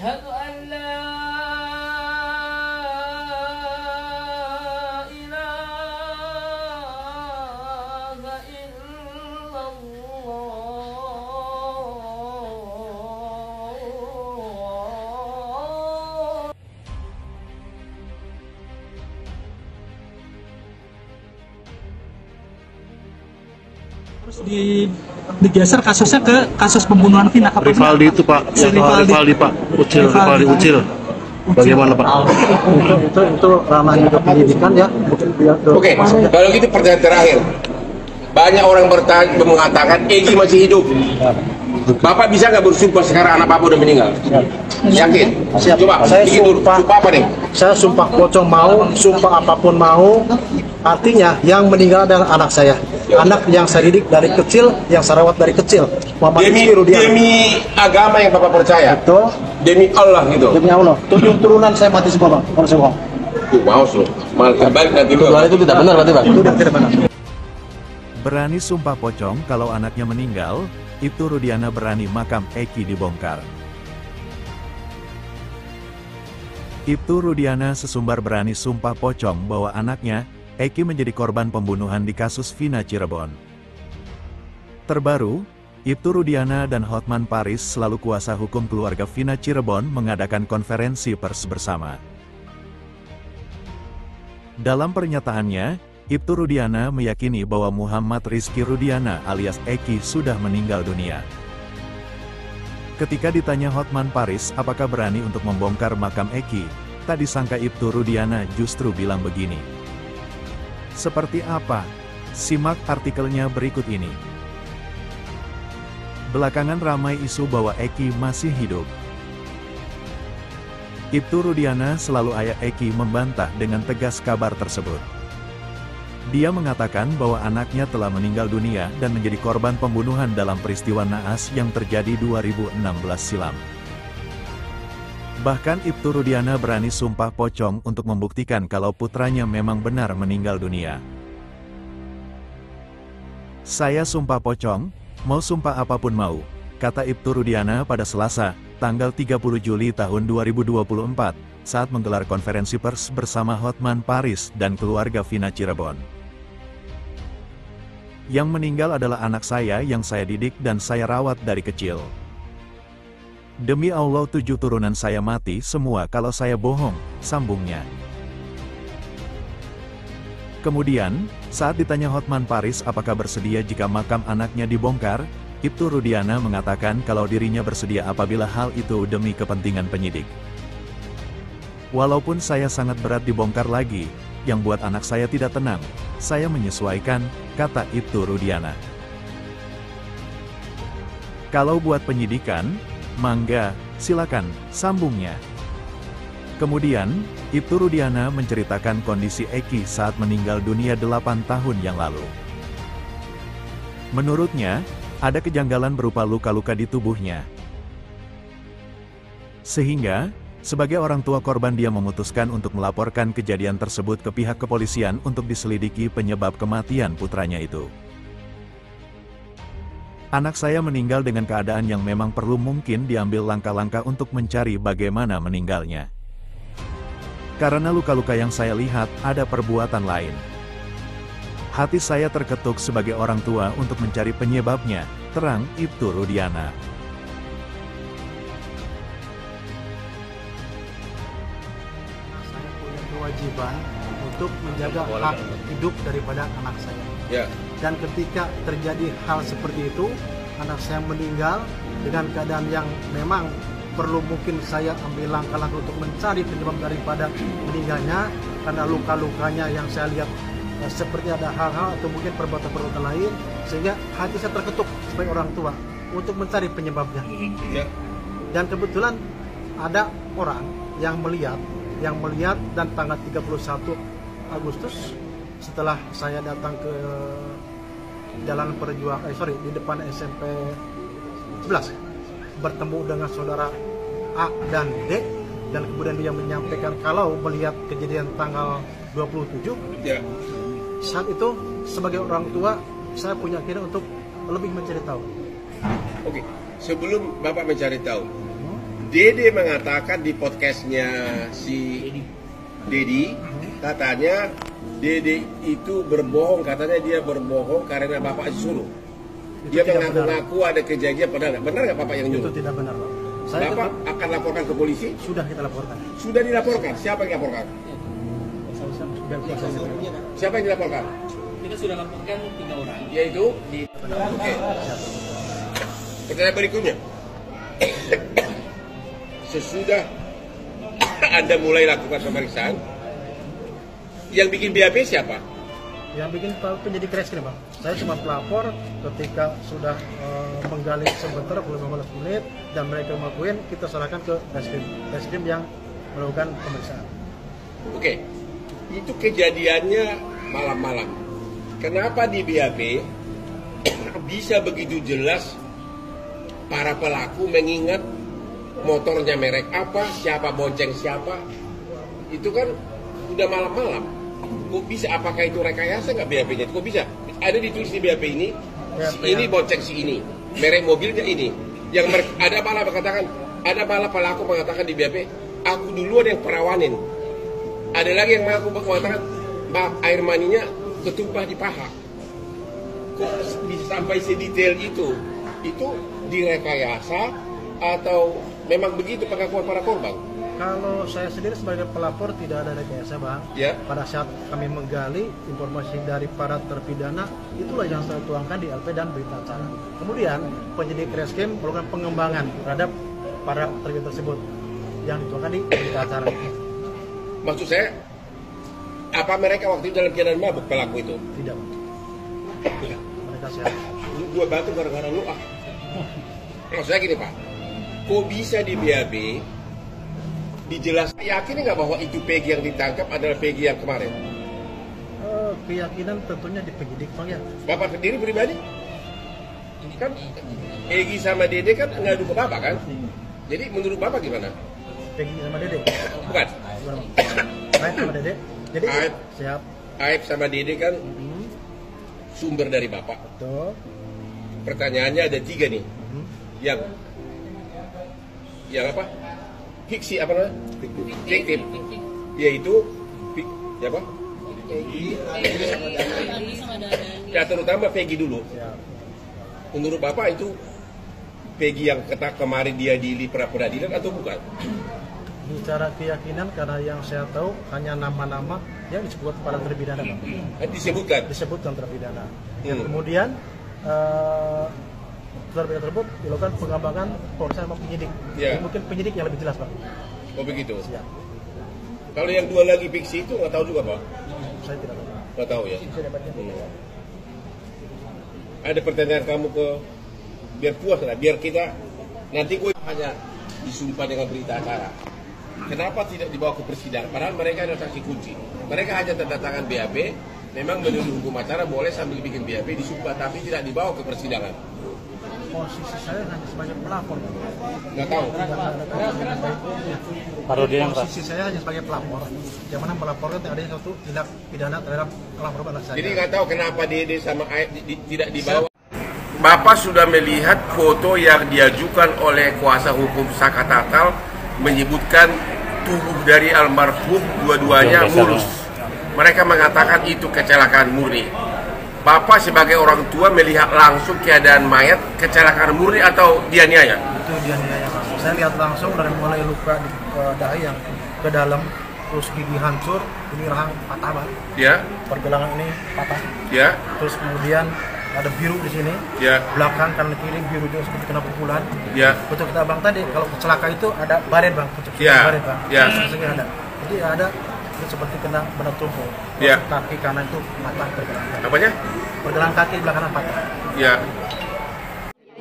أشهد أن لا إله إلا الله. Terus digeser kasusnya ke kasus pembunuhan Vina. Rivaldi itu Pak, Rivaldi Pak, Rivaldi Ucil. Bagaimana Pak? Itu ranah juga penyidikan ya. Oke, kalau gitu pertanyaan terakhir. Banyak orang mengatakan Egy masih hidup. Bapak bisa nggak bersumpah sekarang anak Bapak udah meninggal? Yakin? Siap. Coba, Saya sumpah apa nih? Saya sumpah pocong mau, sumpah apapun mau. Artinya yang meninggal adalah anak saya. Anak yang saya didik dari kecil, yang saya rawat dari kecil. Demi agama yang Bapak percaya. Betul. Demi Allah gitu. Demi Allah. 7 turunan saya mati semua, Pak. Kalau saya bohong. Mau loh. Malah balik nanti lu. Itu tidak benar berarti, Pak. Itu tidak benar. Berani sumpah pocong kalau anaknya meninggal, Ibtu Rudiana berani makam Eki dibongkar. Ibtu Rudiana sesumbar berani sumpah pocong bahwa anaknya, Eki menjadi korban pembunuhan di kasus Vina Cirebon. Terbaru, Ibtu Rudiana dan Hotman Paris selalu kuasa hukum keluarga Vina Cirebon mengadakan konferensi pers bersama. Dalam pernyataannya, Ibtu Rudiana meyakini bahwa Muhammad Rizky Rudiana alias Eki sudah meninggal dunia. Ketika ditanya Hotman Paris apakah berani untuk membongkar makam Eki, tak disangka Ibtu Rudiana justru bilang begini. Seperti apa? Simak artikelnya berikut ini. Belakangan ramai isu bahwa Eki masih hidup. Ibtu Rudiana selalu ayah Eki membantah dengan tegas kabar tersebut. Dia mengatakan bahwa anaknya telah meninggal dunia dan menjadi korban pembunuhan dalam peristiwa naas yang terjadi 2016 silam. Bahkan Ibtu Rudiana berani sumpah pocong untuk membuktikan kalau putranya memang benar meninggal dunia. Saya sumpah pocong, mau sumpah apapun mau, kata Ibtu Rudiana pada Selasa, tanggal 30 Juli tahun 2024, saat menggelar konferensi pers bersama Hotman Paris dan keluarga Vina Cirebon. Yang meninggal adalah anak saya yang saya didik dan saya rawat dari kecil. Demi Allah 7 turunan saya mati semua kalau saya bohong, sambungnya. Kemudian, saat ditanya Hotman Paris apakah bersedia jika makam anaknya dibongkar, Ibtu Rudiana mengatakan kalau dirinya bersedia apabila hal itu demi kepentingan penyidik. Walaupun saya sangat berat dibongkar lagi, yang buat anak saya tidak tenang, saya menyesuaikan, kata Ibtu Rudiana. Kalau buat penyidikan, mangga, silakan, sambungnya. Kemudian, Ibtu Rudiana menceritakan kondisi Eki saat meninggal dunia 8 tahun yang lalu. Menurutnya, ada kejanggalan berupa luka-luka di tubuhnya. Sehingga, sebagai orang tua korban dia memutuskan untuk melaporkan kejadian tersebut ke pihak kepolisian untuk diselidiki penyebab kematian putranya itu. Anak saya meninggal dengan keadaan yang memang perlu mungkin diambil langkah-langkah untuk mencari bagaimana meninggalnya. Karena luka-luka yang saya lihat ada perbuatan lain. Hati saya terketuk sebagai orang tua untuk mencari penyebabnya, terang Ibtu Rudiana. Saya punya kewajiban untuk menjaga hak hidup daripada anak saya. Ya. Dan ketika terjadi hal seperti itu, anak saya meninggal dengan keadaan yang memang perlu mungkin saya ambil langkah-langkah untuk mencari penyebab daripada meninggalnya, karena luka-lukanya yang saya lihat seperti ada hal-hal atau mungkin perbuatan-perbuatan lain, sehingga hati saya terketuk sebagai orang tua untuk mencari penyebabnya. Ya. Dan kebetulan ada orang yang melihat dan tanggal 31 Agustus setelah saya datang ke Jalan Perjuangan, di depan SMP 11, bertemu dengan saudara A dan D, dan kemudian dia menyampaikan kalau melihat kejadian tanggal 27, Ya. saat itu sebagai orang tua saya punya keinginan untuk lebih mencari tahu. Oke. Sebelum Bapak mencari tahu, Dede mengatakan di podcastnya si Dedi, katanya Dede itu berbohong, katanya dia berbohong karena bapak suruh. Dia mengaku-ngaku ada kejadian, padahal benar nggak bapak yang nyuruh? Itu tidak benar, Pak. Bapak akan laporkan ke polisi? Sudah kita laporkan. Sudah dilaporkan. Siapa yang laporkan? Siapa yang dilaporkan? Kita sudah laporkan 3 orang. Yaitu di. Oke. Pertanyaan berikutnya. Sesudah Anda mulai lakukan pemeriksaan, yang bikin BAP siapa? Yang bikin penyidik reskrim, Bang. Saya cuma pelapor ketika sudah menggali sebentar 15 menit dan mereka mengakuin, kita serahkan ke reskrim yang melakukan pemeriksaan. Oke. Itu kejadiannya malam-malam. Kenapa di BAP bisa begitu jelas para pelaku mengingat motornya merek apa, siapa bonceng siapa? Itu kan udah malam-malam. Kok bisa? Apakah itu rekayasa nggak BAP-nya? Kok bisa? Ada ditulis di BAP ini, si ini bonceng si ini, merek mobilnya ini. Yang ada malah mengatakan, ada malah pelaku mengatakan di BAP, aku duluan yang perawanin. Ada lagi yang mengaku mengatakan, air maninya ketumpah di paha. Kok bisa sampai sedetail itu? Itu direkayasa atau memang begitu pengakuan para korban? Kalau saya sendiri sebagai pelapor tidak ada rekayasa, Bang. Ya. Pada saat kami menggali informasi dari para terpidana, itulah yang saya tuangkan di LP dan berita acara. Kemudian penyidik reskrim melakukan pengembangan terhadap para terpidana tersebut yang dituangkan di berita acara. Maksud saya, apa mereka waktu itu dalam keadaan mabuk pelaku itu? Tidak, Bang. Mereka sehat. Gua bantu gara-gara lu ah. Maksud saya gini Pak, kok bisa di BAP dijelaskan, yakin nggak bahwa itu Peggy yang ditangkap adalah Peggy yang kemarin? Keyakinan tentunya di penyidik, Bang, ya. Bapak sendiri pribadi? Kan Egy sama Dede kan ngadu ke Bapak kan? Jadi menurut Bapak gimana? Peggy sama Dede. Bukan? Aib sama Dede. Jadi Aib. siap. Aib sama Dede kan sumber dari Bapak. Betul. Pertanyaannya ada 3 nih. Yang apa? Fiksi apa namanya? Fiktif. Yaitu siapa? Ya terutama Peggy dulu. Menurut Bapak itu Peggy yang kemarin dia di pra peradilan atau bukan? Bicara keyakinan, karena yang saya tahu hanya nama-nama yang disebut para terpidana, Bang. Disebutkan terpidana. Kemudian terpidana tersebut dilakukan pengembangan polisi sama penyidik. Ya. Mungkin penyidik yang lebih jelas, Pak. Oh begitu. Siap. Kalau yang 2 lagi fiksi itu nggak tahu juga Pak? Saya tidak tahu. Nggak tahu ya. Ada pertanyaan kamu ke biar puas lah, biar kita nanti gue hanya disumpah dengan berita acara. Kenapa tidak dibawa ke persidangan? Padahal mereka adalah saksi kunci. Mereka hanya tanda tangan BAP, memang menurut hukum acara boleh sambil bikin BAP disumpah, tapi tidak dibawa ke persidangan. Posisi saya hanya sebagai pelapor. Nggak tahu. Posisi saya hanya sebagai pelapor. Yang mana melaporkan ada satu tindak pidana terhadap pelapor anak saya. Jadi nggak tahu kenapa Dede sama Aib tidak dibawa. Bapak sudah melihat foto yang diajukan oleh kuasa hukum Saka Tatal menyebutkan tubuh dari almarhum dua-duanya mulus. Mereka mengatakan itu kecelakaan murni. Bapak sebagai orang tua melihat langsung keadaan mayat kecelakaan murni atau dianiaya? Itu dianiaya, Pak. Saya lihat langsung dari mulai luka di dahi yang ke dalam, terus gigi hancur, ini rahang patah, Pak. Ya. Pergelangan ini patah. Ya. Terus kemudian ada biru di sini. Ya. Belakang kanan kiri biru juga seperti kena pukulan. Ya. Betul kata Bang tadi, kalau kecelakaan itu ada baret, Bang. Ya. Baret, Bang. Ya. Ada. Jadi ada itu seperti kena benda tumpul. Ya. Kaki kanan itu patah pergelangan. Apanya? Pergelangan kaki belakang kanan patah. Ya.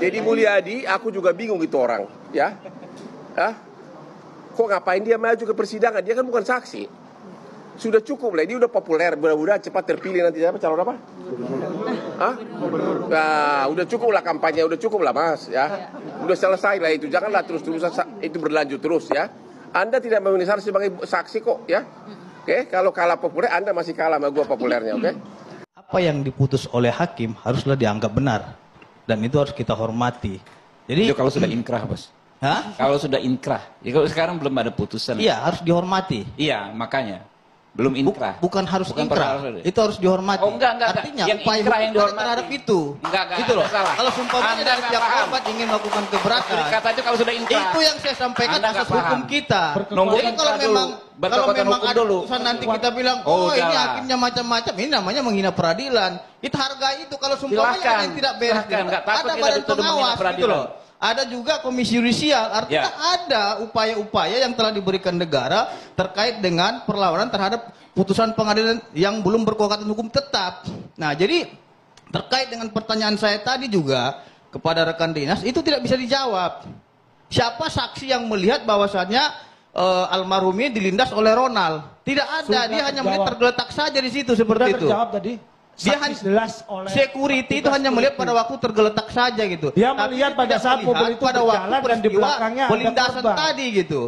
Jadi Mulyadi, aku juga bingung itu orang, ya. Hah? Kok ngapain dia maju ke persidangan? Dia kan bukan saksi. Sudah cukup lah, dia udah populer, mudah-mudahan cepat terpilih nanti apa calon apa? Hah? Nah, udah cukup lah kampanye, udah cukup lah Mas, ya. Udah selesai lah itu, janganlah terus-terusan itu berlanjut terus ya. Anda tidak memenuhi syarat sebagai saksi kok, ya. Oke, kalau kalah populer, Anda masih kalah sama gua populernya, oke? Apa yang diputus oleh hakim haruslah dianggap benar, dan itu harus kita hormati. Jadi itu kalau sudah inkrah, Bos. Hah? Kalau sudah inkrah, ya kalau sekarang belum ada putusan. Iya, harus dihormati. Iya, makanya belum inkrah. Bukan harus Bukan inkrah. perkara- Itu harus dihormati. Oh, enggak. Artinya Yang upaya inkrah yang hukum dihormati. terhadap itu. Enggak, Gitu loh. salah. Kalau sumpahnya Anda dari nggak pihak paham. korban ingin melakukan keberatan, Kata itu kalau sudah inkrah. itu yang saya sampaikan Anda asas nggak paham. hukum kita. Nunggu Jadi kalau inkrah dulu. memang Berkekuatan hukum ada dulu. putusan nanti kita bilang, Oh, oh ini udahlah. hakimnya macam-macam, ini namanya menghina peradilan. Itu hargai itu kalau sumpahnya Silakan. ada yang tidak beres. Silakan. Nggak takut Ada kita badan dituduh menghina pengawas gitu peradilan. loh. Ada juga komisi yudisial, artinya Ya. ada upaya-upaya yang telah diberikan negara terkait dengan perlawanan terhadap putusan pengadilan yang belum berkekuatan hukum tetap. Nah, jadi terkait dengan pertanyaan saya tadi juga kepada rekan dinas, itu tidak bisa dijawab. Siapa saksi yang melihat bahwasannya almarhum ini dilindas oleh Ronald? Tidak ada, Sudah dia hanya terjawab. melihat tergeletak saja di situ Sudah seperti itu. terjawab tadi. Dia Saksi hanya jelas oleh security itu petugas hanya melihat pada security. waktu tergeletak saja gitu. Dia Tapi melihat pada tidak saat melihat mobil itu pada waktu berjalan dan di peristiwa belakangnya ada pelintasan korban. tadi gitu.